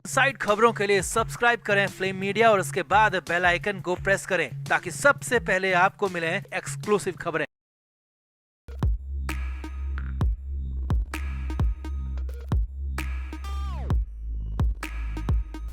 Side खबरों के लिए सब्सक्राइब करें फ्लेम मीडिया और उसके बाद बेल आइकन को प्रेस करें ताकि सबसे पहले आपको मिले एक्सक्लूसिव खबरें।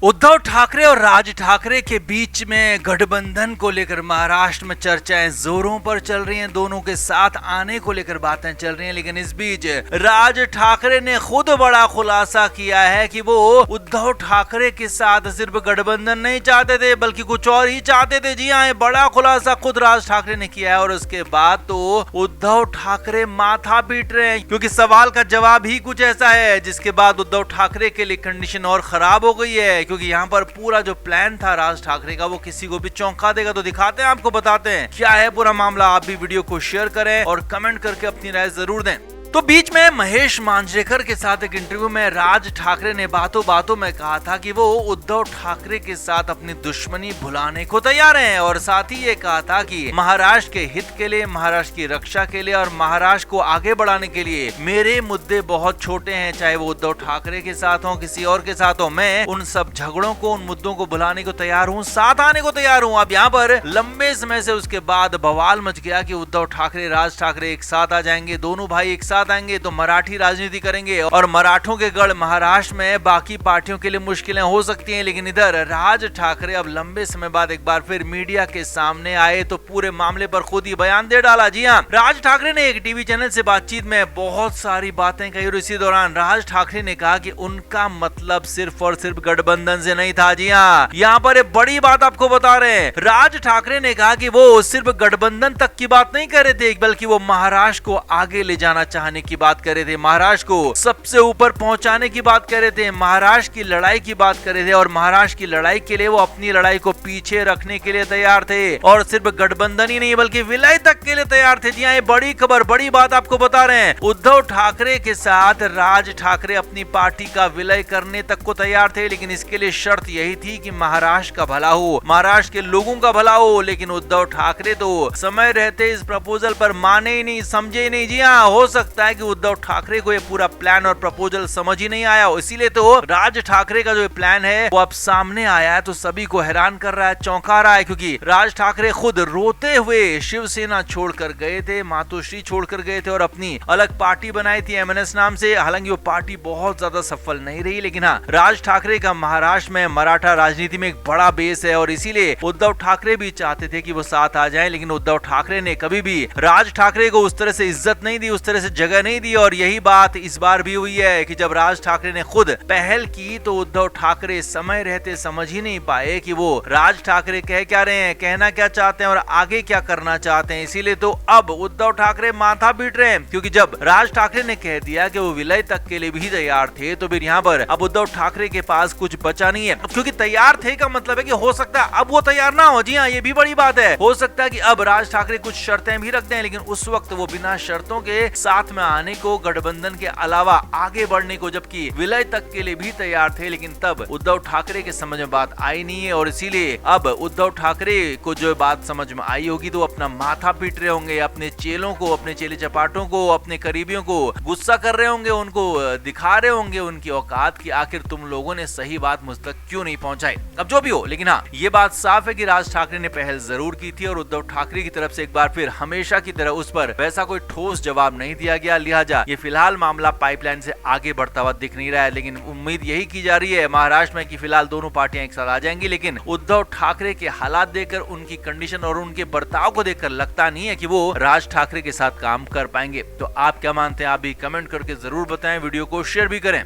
उद्धव ठाकरे और राज ठाकरे के बीच में गठबंधन को लेकर महाराष्ट्र में चर्चाएं जोरों पर चल रही हैं। दोनों के साथ आने को लेकर बातें चल रही हैं, लेकिन इस बीच राज ठाकरे ने खुद बड़ा खुलासा किया है कि वो उद्धव ठाकरे के साथ सिर्फ गठबंधन नहीं चाहते थे बल्कि कुछ और ही चाहते थे। जी हाँ, बड़ा खुलासा खुद राज ठाकरे ने किया है और उसके बाद तो उद्धव ठाकरे माथा पीट रहे हैं क्योंकि सवाल का जवाब ही कुछ ऐसा है जिसके बाद उद्धव ठाकरे के लिए कंडीशन और खराब हो गई है, क्योंकि यहाँ पर पूरा जो प्लान था राज ठाकरे का वो किसी को भी चौंका देगा। तो दिखाते हैं, आपको बताते हैं क्या है पूरा मामला। आप भी वीडियो को शेयर करें और कमेंट करके अपनी राय जरूर दें। तो बीच में महेश मांजरेकर के साथ एक इंटरव्यू में राज ठाकरे ने बातों बातों में कहा था कि वो उद्धव ठाकरे के साथ अपनी दुश्मनी भुलाने को तैयार हैं और साथ ही ये कहा था कि महाराष्ट्र के हित के लिए, महाराष्ट्र की रक्षा के लिए और महाराष्ट्र को आगे बढ़ाने के लिए मेरे मुद्दे बहुत छोटे हैं, चाहे वो उद्धव ठाकरे के साथ हो किसी और के साथ हो, मैं उन सब झगड़ों को, उन मुद्दों को भुलाने को तैयार हूँ, साथ आने को तैयार हूँ। अब यहाँ पर लंबे समय से उसके बाद बवाल मच गया कि उद्धव ठाकरे राज ठाकरे एक साथ आ जाएंगे, दोनों भाई एक साथ आएंगे तो मराठी राजनीति करेंगे और मराठों के गढ़ महाराष्ट्र में बाकी पार्टियों के लिए मुश्किलें हो सकती हैं। लेकिन इधर राज ठाकरे अब लंबे समय बाद एक बार फिर मीडिया के सामने आए तो पूरे मामले पर खुद ही बयान दे डाला। जी हाँ, राज ठाकरे ने एक टीवी चैनल से बातचीत में बहुत सारी बातें कही और इसी दौरान राज ठाकरे ने कहा कि उनका मतलब सिर्फ और सिर्फ गठबंधन से नहीं था। जी हाँ, यहाँ पर एक बड़ी बात आपको बता रहे हैं। राज ठाकरे ने कहा कि वो सिर्फ गठबंधन तक की बात नहीं कर रहे थे बल्कि वो महाराष्ट्र को आगे ले जाना चाहने की बात कर रहे थे, महाराष्ट्र को सबसे ऊपर पहुंचाने की बात कर रहे थे, महाराष्ट्र की लड़ाई की बात कर रहे थे और महाराष्ट्र की लड़ाई के लिए वो अपनी लड़ाई को पीछे रखने के लिए तैयार थे और सिर्फ गठबंधन ही नहीं बल्कि विलय तक के लिए तैयार थे। जी हाँ, ये बड़ी खबर, बड़ी बात आपको बता रहे हैं। उद्धव ठाकरे के साथ राज ठाकरे अपनी पार्टी का विलय करने तक को तैयार थे, लेकिन इसके लिए शर्त यही थी कि महाराष्ट्र का भला हो, महाराष्ट्र के लोगों का भला हो। लेकिन उद्धव ठाकरे तो समय रहते इस प्रपोजल पर माने ही नहीं, समझे ही नहीं। जी हाँ, हो सकता है कि उद्धव ठाकरे को ये पूरा प्लान और प्रपोजल समझ ही नहीं आया, इसीलिए तो राज ठाकरे का जो प्लान है वो अब सामने आया है तो सभी को हैरान कर रहा है, चौंका रहा है, क्योंकि राज ठाकरे खुद रोते हुए शिवसेना छोड़कर गए थे, मातोश्री छोड़कर गए थे और अपनी अलग पार्टी बनाई थी एमएनएस नाम से। हालांकि वो पार्टी बहुत ज्यादा सफल नहीं रही, लेकिन हाँ, राज ठाकरे का महाराष्ट्र में मराठा राजनीति में एक बड़ा बेस है और इसीलिए उद्धव ठाकरे भी चाहते थे कि वो साथ आ जाए। लेकिन उद्धव ठाकरे ने कभी भी राज ठाकरे को उस तरह से इज्जत नहीं दी, उस तरह से जगह नहीं दी और यही बात इस बार भी हुई है कि जब राज ठाकरे ने खुद पहल की तो उद्धव ठाकरे समय रहते समझ ही नहीं पाए कि वो राज ठाकरे कह क्या रहे हैं, कहना क्या चाहते हैं और आगे क्या करना चाहते हैं। इसीलिए तो अब उद्धव ठाकरे माथा पीट रहे हैं, क्योंकि जब राज ठाकरे ने कह दिया कि वो विलय तक के लिए भी तैयार थे तो फिर यहाँ पर अब उद्धव ठाकरे के पास कुछ बचा नहीं है, क्योंकि तैयार थे का मतलब है कि हो सकता है अब वो तैयार ना हो। जी हाँ, ये भी बड़ी बात है, हो सकता है कि अब राज ठाकरे कुछ शर्तें भी रख दें, लेकिन उस वक्त वो बिना शर्तों के साथ में आने को, गठबंधन के अलावा आगे बढ़ने को, जबकि विलय तक के लिए भी तैयार थे। लेकिन तब उद्धव ठाकरे के समझ में बात आई नहीं है और इसीलिए अब उद्धव ठाकरे को जो बात समझ में आई होगी तो अपना माथा पीट रहे होंगे, अपने चेलों को, अपने चेले चपाटों को, अपने करीबियों को गुस्सा कर रहे होंगे, उनको दिखा रहे होंगे उनकी औकात की आखिर तुम लोगों ने सही बात मुझ तक क्यों नहीं पहुंचाई। अब जो भी हो, लेकिन हाँ, ये बात साफ है कि राज ठाकरे ने पहल जरूर की थी और उद्धव ठाकरे की तरफ से एक बार फिर हमेशा की तरह उस पर वैसा कोई ठोस जवाब नहीं दिया गया। लिहाजा ये फिलहाल मामला पाइपलाइन से आगे बढ़ता हुआ दिख नहीं रहा है, लेकिन उम्मीद यही की जा रही है महाराष्ट्र में कि फिलहाल दोनों पार्टियां एक साथ आ जाएंगी। लेकिन उद्धव ठाकरे के हालात देखकर, उनकी कंडीशन और उनके बर्ताव को देखकर लगता नहीं है कि वो राज ठाकरे के साथ काम कर पाएंगे। तो आप क्या मानते हैं, आप भी कमेंट करके जरूर बताएं, वीडियो को शेयर भी करें।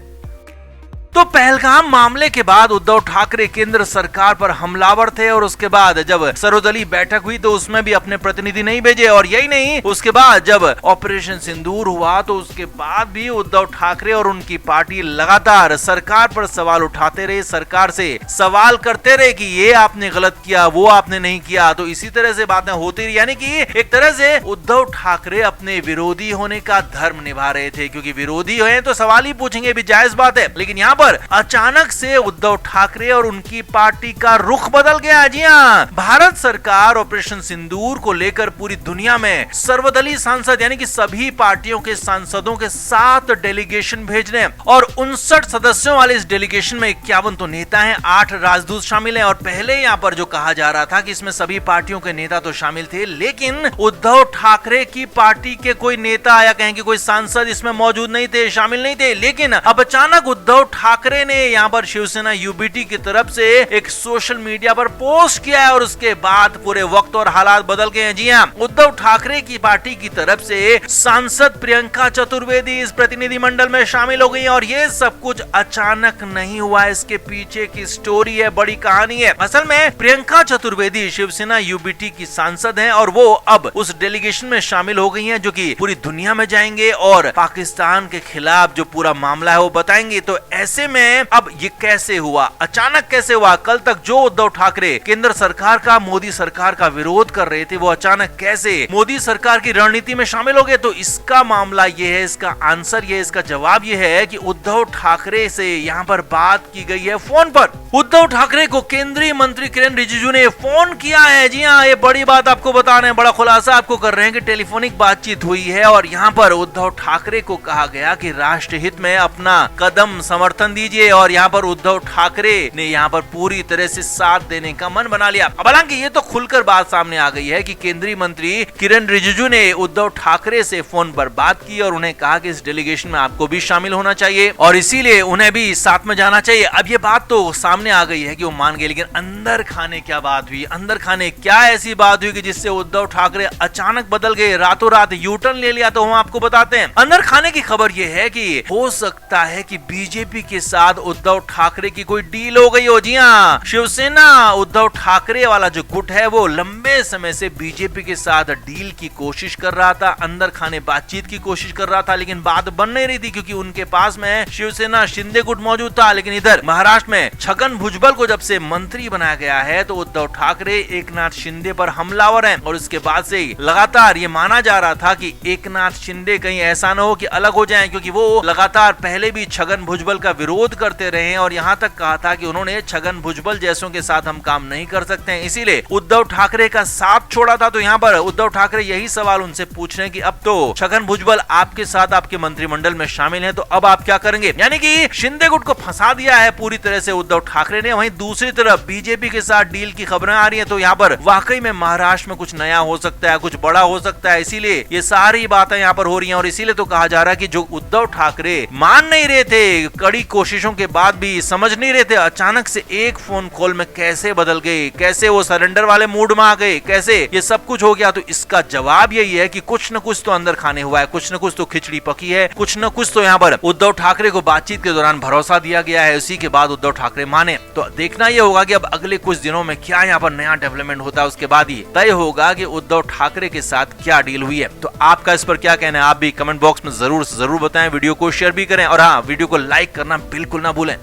तो पहलगाम मामले के बाद उद्धव ठाकरे केंद्र सरकार पर हमलावर थे और उसके बाद जब सर्वदलीय बैठक हुई तो उसमें भी अपने प्रतिनिधि नहीं भेजे और यही नहीं, उसके बाद जब ऑपरेशन सिंदूर हुआ तो उसके बाद भी उद्धव ठाकरे और उनकी पार्टी लगातार सरकार पर सवाल उठाते रहे, सरकार से सवाल करते रहे कि ये आपने गलत किया, वो आपने नहीं किया। तो इसी तरह से बातें होती रही, यानी कि एक तरह से उद्धव ठाकरे अपने विरोधी होने का धर्म निभा रहे थे, क्योंकि विरोधी हैं तो सवाल ही पूछेंगे भी, जायज बात है। लेकिन यहाँ पर पर अचानक से उद्धव ठाकरे और उनकी पार्टी का रुख बदल गया। जी हाँ, भारत सरकार ऑपरेशन सिंदूर को लेकर पूरी दुनिया में सर्वदलीय सांसद यानी कि सभी पार्टियों के सांसदों के 7 डेलीगेशन भेजने और 59 सदस्यों वाले इस डेलीगेशन में 51 तो नेता हैं, 8 राजदूत शामिल हैं। और पहले यहाँ पर जो कहा जा रहा था कि इसमें सभी पार्टियों के नेता तो शामिल थे, लेकिन उद्धव ठाकरे की पार्टी के कोई नेता या कहें कि कोई सांसद इसमें मौजूद नहीं थे, शामिल नहीं थे। लेकिन अब अचानक उद्धव ठाकरे ने यहाँ पर शिवसेना यूबीटी की तरफ से एक सोशल मीडिया पर पोस्ट किया है और उसके बाद पूरे वक्त और हालात बदल गए हैं। जी हाँ, उद्धव ठाकरे की पार्टी की तरफ से सांसद प्रियंका चतुर्वेदी इस प्रतिनिधिमंडल में शामिल हो गई हैं और ये सब कुछ अचानक नहीं हुआ, इसके पीछे की स्टोरी है, बड़ी कहानी है। असल में प्रियंका चतुर्वेदी शिवसेना यूबीटी की सांसद हैं और वो अब उस डेलीगेशन में शामिल हो गई हैं जो कि पूरी दुनिया में जाएंगे और पाकिस्तान के खिलाफ जो पूरा मामला है वो बताएंगे। तो ऐसे में अब ये कैसे हुआ, अचानक कैसे हुआ? कल तक जो उद्धव ठाकरे केंद्र सरकार का, मोदी सरकार का विरोध कर रहे थे, वो अचानक कैसे मोदी सरकार की रणनीति में शामिल हो गए? तो इसका मामला ये है, इसका आंसर ये, इसका जवाब ये है कि उद्धव ठाकरे से यहाँ पर बात की गई है फोन पर। उद्धव ठाकरे को केंद्रीय मंत्री किरण रिजिजू ने फोन किया है। जी हाँ, ये बड़ी बात आपको बता रहे हैं, बड़ा खुलासा आपको कर रहे हैं कि टेलीफोनिक बातचीत हुई है और यहाँ पर उद्धव ठाकरे को कहा गया कि राष्ट्र हित में अपना कदम समर्थन दीजिए और यहाँ पर उद्धव ठाकरे ने यहाँ पर पूरी तरह से साथ देने का मन बना लिया। अब हालांकि ये तो खुलकर बात सामने आ गई है कि केंद्रीय मंत्री किरण रिजिजू ने उद्धव ठाकरे से फोन पर बात की और उन्हें कहा कि इस डेलीगेशन में आपको भी शामिल होना चाहिए और इसीलिए उन्हें भी साथ में जाना चाहिए। अब ये बात तो सामने आ गई है कि वो मान गए, लेकिन अंदर खाने क्या बात हुई, अंदर खाने क्या ऐसी बात हुई कि जिससे उद्धव ठाकरे अचानक बदल गए, रातों रात यू टर्न ले लिया? तो हम आपको बताते हैं। अंदर खाने की खबर ये है कि हो सकता है कि बीजेपी के साथ उद्धव ठाकरे की कोई डील हो गई हो। जी हाँ, शिवसेना उद्धव ठाकरे वाला जो गुट है वो लंबे समय से बीजेपी के साथ डील की कोशिश कर रहा था, अंदर खाने बातचीत की कोशिश कर रहा था, लेकिन बात बन नहीं रही थी क्योंकि उनके पास में शिवसेना शिंदे गुट मौजूद था। लेकिन इधर महाराष्ट्र में छगन भुजबल को जब से मंत्री बनाया गया है तो उद्धव ठाकरे एकनाथ शिंदे पर हमलावर हैं और उसके बाद से लगातार ये माना जा रहा था कि एकनाथ शिंदे कहीं ऐसा न हो कि अलग हो जाएं, क्योंकि वो लगातार पहले भी छगन भुजबल का विरोध करते रहे हैं और यहाँ तक कहा था कि उन्होंने छगन भुजबल जैसों के साथ हम काम नहीं कर सकते हैं, इसीलिए उद्धव ठाकरे का साथ छोड़ा था। तो यहाँ पर उद्धव ठाकरे यही सवाल उनसे पूछ रहे हैं कि अब तो छगन भुजबल आपके साथ आपके मंत्रिमंडल में शामिल है, तो अब आप क्या करेंगे? यानी कि शिंदे गुट को फंसा दिया है पूरी तरह से उद्धव ठाकरे ने। वहीं दूसरी तरफ बीजेपी के साथ डील की खबरें आ रही है, तो यहाँ पर वाकई में महाराष्ट्र में कुछ नया हो सकता है, कुछ बड़ा हो सकता है, इसीलिए ये सारी बातें यहाँ पर हो रही हैं और इसीलिए तो कहा जा रहा है कि जो उद्धव ठाकरे मान नहीं रहे थे, कड़ी कोशिशों के बाद भी समझ नहीं रहे थे, अचानक से एक फोन कॉल में कैसे बदल गए, कैसे वो सरेंडर वाले मूड में आ गए, कैसे ये सब कुछ हो गया? तो इसका जवाब यही है कि कुछ न कुछ तो अंदर खाने हुआ है, कुछ न कुछ तो खिचड़ी पकी है, कुछ न कुछ तो यहाँ पर उद्धव ठाकरे को बातचीत के दौरान भरोसा दिया गया है, उसी के बाद उद्धव ठाकरे माने। तो देखना यह होगा कि अब अगले कुछ दिनों में क्या यहाँ पर नया डेवलपमेंट होता है, उसके बाद ही तय होगा कि उद्धव ठाकरे के साथ क्या डील हुई है। तो आपका इस पर क्या कहना है, आप भी कमेंट बॉक्स में जरूर बताएं, वीडियो को शेयर भी करें और हाँ, वीडियो को लाइक करना बिल्कुल ना भूलें।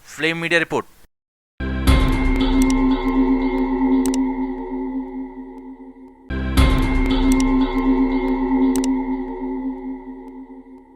Flame media report.